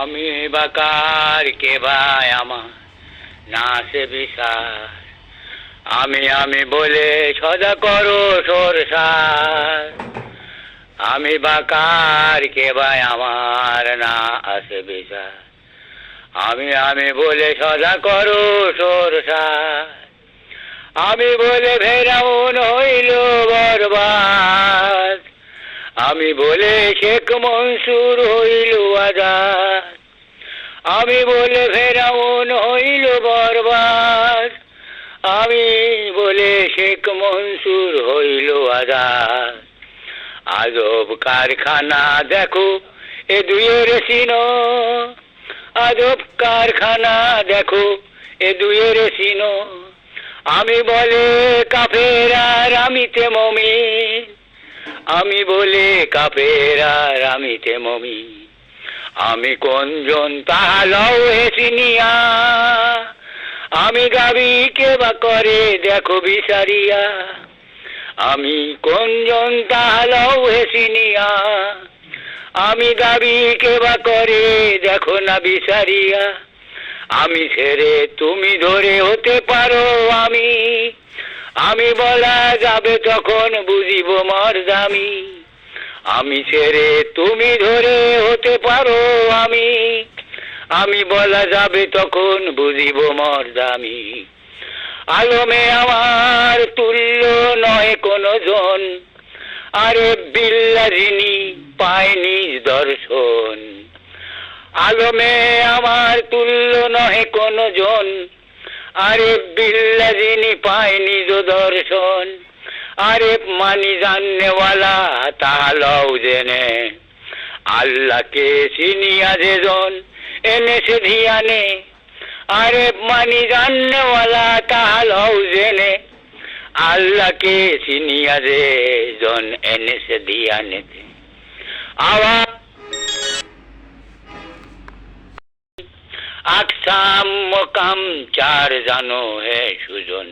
আমি বাকার কে ভাই আমার না সে বিচার, আমি আমি বলে সদা করো সরসার। আমি বাকার কে ভাই আমার না আছে বিচার, আমি আমি বলে সদা করো সরসার। আমি বলে ফেরাউন হইল বরবাদ, আমি বলে শেখ মনসুর হইল আজাদ। আমি বলে ফেরাউন হইল বরবাদ, আমি বলে শেখ মনসুর হইল আজাদ। আজব কারখানা দেখো এ দুয়ের সিনো, আজব কারখানা দেখো এ দুয়ের সিনো। আমি বলে কাফের আর আমিতে মমিন, আমি বলে কাফের আর আমিতে মমিন। আমি কোনজন তাহা লও হেসিনিয়া, আমি গাবি কে বা করে দেখো বিচারিয়া। আমি কোনজন তাহা লও হেসিনিয়া, আমি গাবি কে বা করে দেখো না বিচারিয়া। আমি ছেড়ে তুমি ধরে হতে পারো আমি, আমি বলা যাবে তখন বুঝিব মর্দামি। আমি ছেড়ে তুমি ধরে হতে পারো আমি, আমি বলা যাবে তখন বুঝিব মর্দামি। আলমে আমার তুল্য নয় কোনো জন, আরে বিল্লা যিনি পায়নি দর্শন। আলমে আমার তুল্য নহে কোনো জন, আরে বিল্লা যিনি পায়নি দর্শন। আরে মানি জাননেওয়ালা তাহা লও জেনে, আল্লাহকে চিনিয়া যে জন এনেছে ধিয়ানে। আরে মানি জাননেওয়ালা তাহা লও জেনে, আল্লাহকে চিনিয়া যে জন এনেছে ধিয়ানেতে। আওয়াজ আকসাম মকাম চার জানো হে সুজন,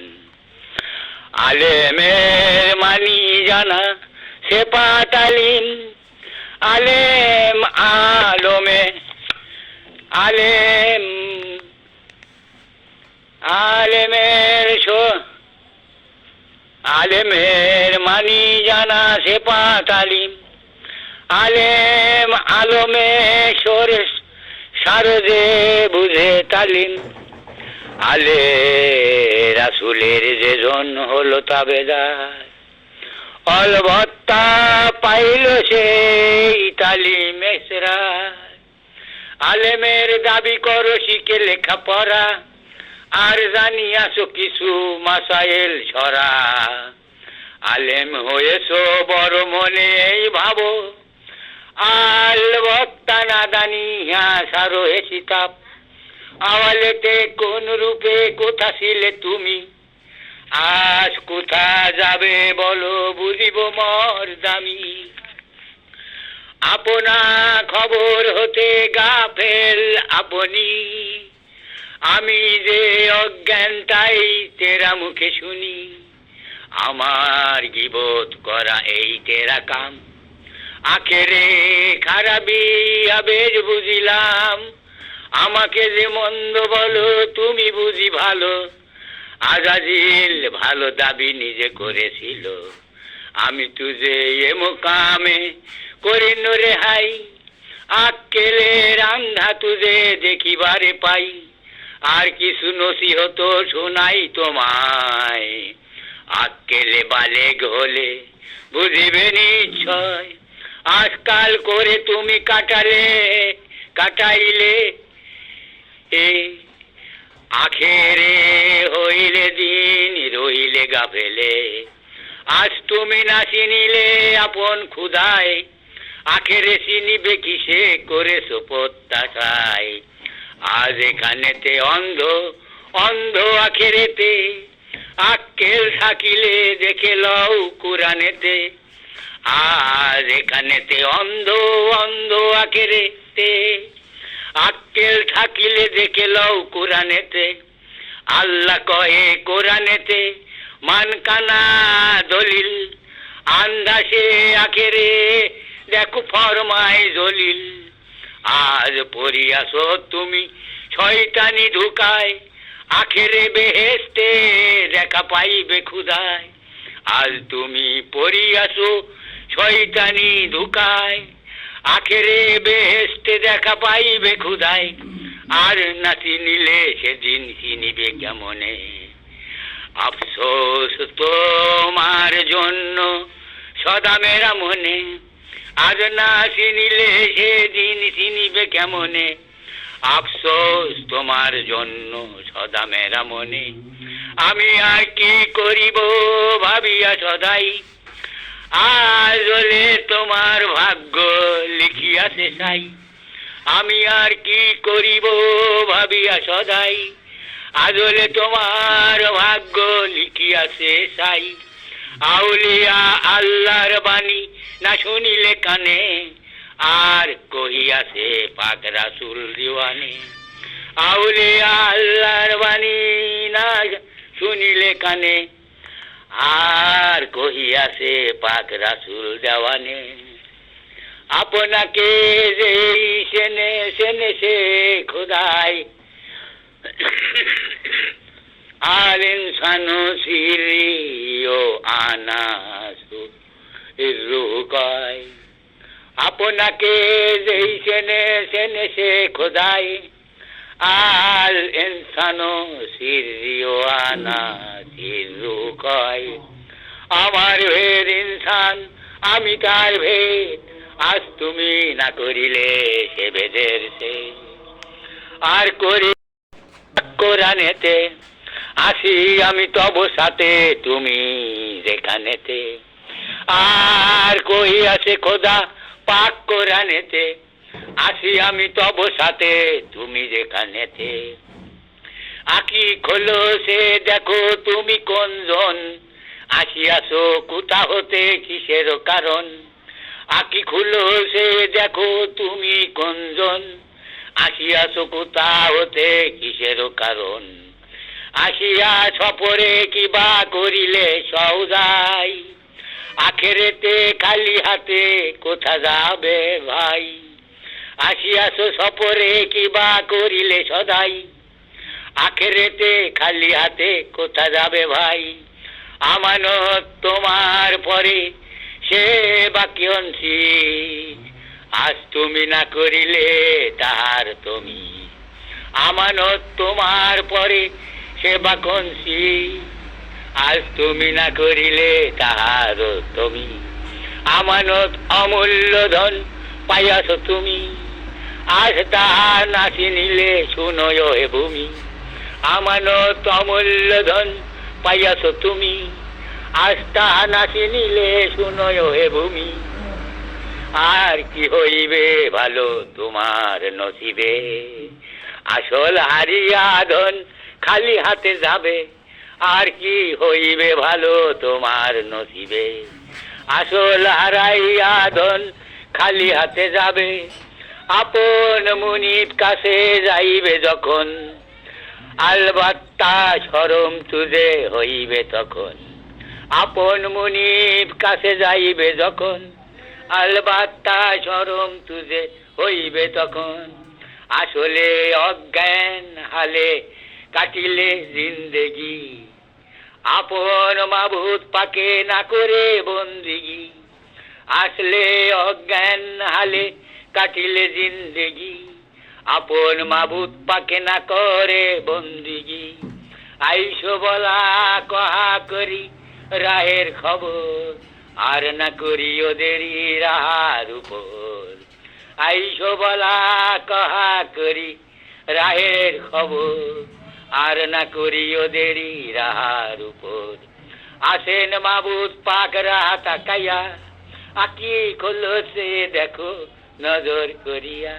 আলেমের মানি জানা সেপা তালিম। আলেম আলমে আলেম আলেমের আলেমের মানি জানা সেপা তালিম। আলেম আলমে সরে সারদে বুঝে তালিম। আলে রাসুলের যে জন হলো তাবেদার, অলবত্তা পাইল সেই তালিম এসরার। আলেমের দাবি করো শিখে লেখা পড়া, আর জানিয়াছো কিছু মাসাইল ছড়া। আলেম হয়েছো বড় মনে এই ভাবো, আলবত্তা না জানিয়া সারো এ সিতাব। আওয়ালেতে কোন রূপে কোথা ছিলে তুমি, আজ কোথা যাবে বলো বুঝিব মর্দামি। আপনা খবর হতে গাফেল আপনি, আমি যে অজ্ঞান তাই তেরা মুখে শুনি। আমার গীবত করা এই তেরা কাম, আখেরে খারাপি আবেজ বুঝিলাম। আমাকে যে মন্দ বলো তুমি বুঝি ভালো, আজাজিল ভালো দাবি নিজে করেছিল। আমি তুজে এ মোকামে করি ন রেহাই, আক্কেলে রান্ধা তুজে দেখিবারে পাই। আর কিছু নসিহত শোনাই তোমায়, আক্কেলে বালেগ হলে বুঝিবে নিশ্চয়। আজকাল করে তুমি কাটাইলে এ আখেরে হইলে দিন রইলে গাফেলে। আজ তুমি না চিনিলে আপন খুদায়, আখেরে চিনিবে কিসে করেছো প্রত্যাশায়। আজ এখানেতে অন্ধ অন্ধ আখেরেতে, আক্কেল থাকিলে দেখে লও কুরআনেতে। আজ এখানেতে অন্ধ অন্ধ আখেরেতে, আক্কেল থাকিলে দেখে লও কুরআনেতে। আল্লাহ কহে কোরআনেতে মানকানা দলিল, আন্দাসে আখেরে দেখো ফরমায় জলিল। আজ পড়িয়াছো তুমি শয়তানি ধোকায়, আখেরে বেহেশতে দেখা পাইবে ক্ষুধায়। আজ তুমি পড়িয়াছো শয়তানি ধোকায়, আখেরে বেহেশতে দেখা পাইবে ক্ষুধায়। আর না চিনিলে সেদিন চিনিবে কেমনে, আফসোস তোমার জন্য সদা মেরা মনে। আজ না চিনিলে সেদিন চিনিবে কেমনে, আফসোস তোমার জন্য সদা মেরা মনে। আমি আর কি করিব ভাবিয়া সদাই, আজ হলে তোমার ভাগ্য লিখিয়াছে সাই। আমি আর কি করিব ভাবিয়া সদাই, আজ হলে তোমার ভাগ্য লিখিয়াছে সাই। আউলিয়া আল্লাহর বাণী না শুনিলে কানে, আর কহিয়াছে পাক রাসূল দিওয়ানে। আউলিয়া আল্লাহর বাণী না শুনিলে কানে, আর কহিয়াছে পাক রাসূল দেওয়ানে। আপনাকে যেই সেনে সেনে সে খোদাই, আল ইনসানু সিরিও আনাসু ইরুকায়। আপনাকে যেই সেনে সেনে সে খোদাই, আল ইনসানু সিরিও আনাসিরুকায়। আমার ভেদ ইনসান, আমি তার ভেদ, আজ তুমি না করিলে সে ভেদের সে। আর করি কোরআনেতে আসি আমি তব সাথে, তুমি যেখানেতে। আর কহিয়াছে খোদা পাক কোরআনেতে, আসি আমি তব সাথে তুমি যেখানেতে। আখি খোলো সে দেখো তুমি কোনজন, আসিয়াছো কোথা হতে কিসের কারণ। আখি খুলো সে দেখো তুমি কোনজন, আসিয়াছো কোথা হতে কিসের কারণ। আসিয়া সফরে কিবা করিলে সওদাই, আখেরেতে খালি হাতে কোথা যাবে ভাই। আসিয়াছো সফরে কিবা করিলে সদাই, আখেরেতে খালি হাতে কোথা যাবে ভাই। আমানত তোমার পরে সে বাকি অংশী, আজ তুমি না করিলে তাহার তুমি। আমানত তোমার পরে সে বাকন্সি, আজ তুমি না করিলে তাহার তুমি। আমানত অমূল্য ধন পাইয়াছ তুমি, আজ তাহার না চিনিলে শুনয় হে ভূমি। আমানত অমূল্য ধন পাইয়াছ তুমি, আজ তাহা না চিনিলে শুনয় হে ভূমি। আর কি হইবে ভালো তোমার নসিবে, আসল হারিয়া ধন খালি হাতে যাবে। আর কি হইবে ভালো তোমার নসিবে, আসল হারাইয়া ধন খালি হাতে যাবে। আপন মুনিব কাছে যাইবে যখন, আলবাত্তা শরম তুজে হইবে তখন। আপন মুনিব কাছে যাইবে যখন, আলবাত্তা শরম তুজে হইবে তখন। আসলে অজ্ঞান হালে কাটিলে জিন্দেগি, আপন মাবুদ পাকে না করে বন্দিগি। আসলে অজ্ঞান হালে কাটিলে জিন্দেগি, আপন মাবুদ পাকে না করে বন্দিগি। আইসো বলা কহা করি রাহের খবর, আর না করি ওদেরই রাহার উপর। আইসো বলা কহা করি রাহের খবর, আর না করি ওদেরই রাহার উপর। আসেন মাবুদ পাক রাহা তাকাইয়া, আকি খোলো সে দেখো নজর করিয়া।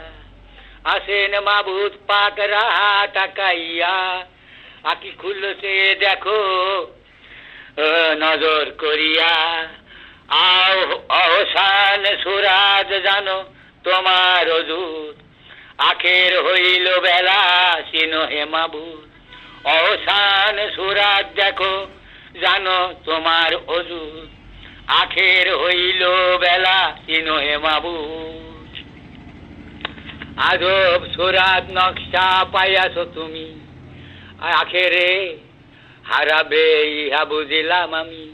আসেন মাবুদ পাক রাহা তাকাইয়া, আকি খুলো সে দেখো নজর করিয়া। অবসান সুরাজ জানো তোমার অজুদ, আখের হইল বেলা চিনো হে মাবুদ। অবসান সুরাজ দেখো জানো তোমার অজুদ, আখের হইল বেলা চিনো হে মাবুদ। আজব সুরাত নকশা পাইয়াছো তুমি, আখেরে হারাবে ইহা বুঝিলাম আমি।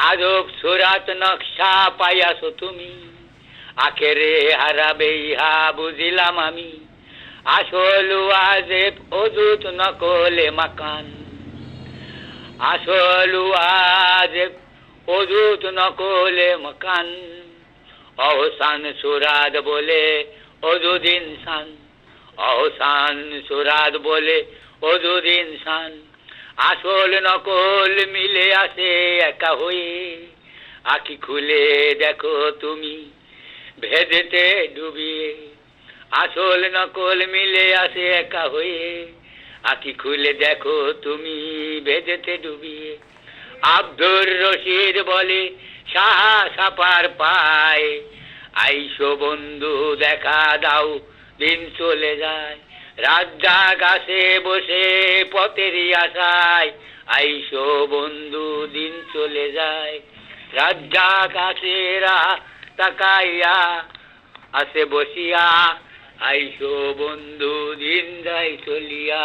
আজব সুরাত নকশা পাইয়াছো তুমি, আখেরে হারাবে ইহা বুঝিলাম আমি। আসল ওয়াজেব অযুত নকলে মাকান, আসল ওয়াজেব অযুত নকলে মাকান। অহসান সুরাত বলে অযুদ ইনসান, অহসান সুরাত বলে অযুদ ইনসান। আসল নকল মিলে আসে একা হয়ে, আখি খুলে দেখো তুমি ভেদেতে ডুবিয়ে। আসল নকল মিলে আসে একা হয়ে, আখি খুলে দেখো তুমি ভেদেতে ডুবিয়ে। আব্দুর রশিদ বলে সাহা সাপার পায়, আইসো বন্ধু দেখা দাও দিন চলে যায়। রাজ্জাক আসে বসে পথেরই আশায়, আইসো বন্ধু দিন চলে যায়। রাজ্জাক আসে তাকাইয়া আসে বসিয়া, আইসো বন্ধু দিন যায় চলিয়া।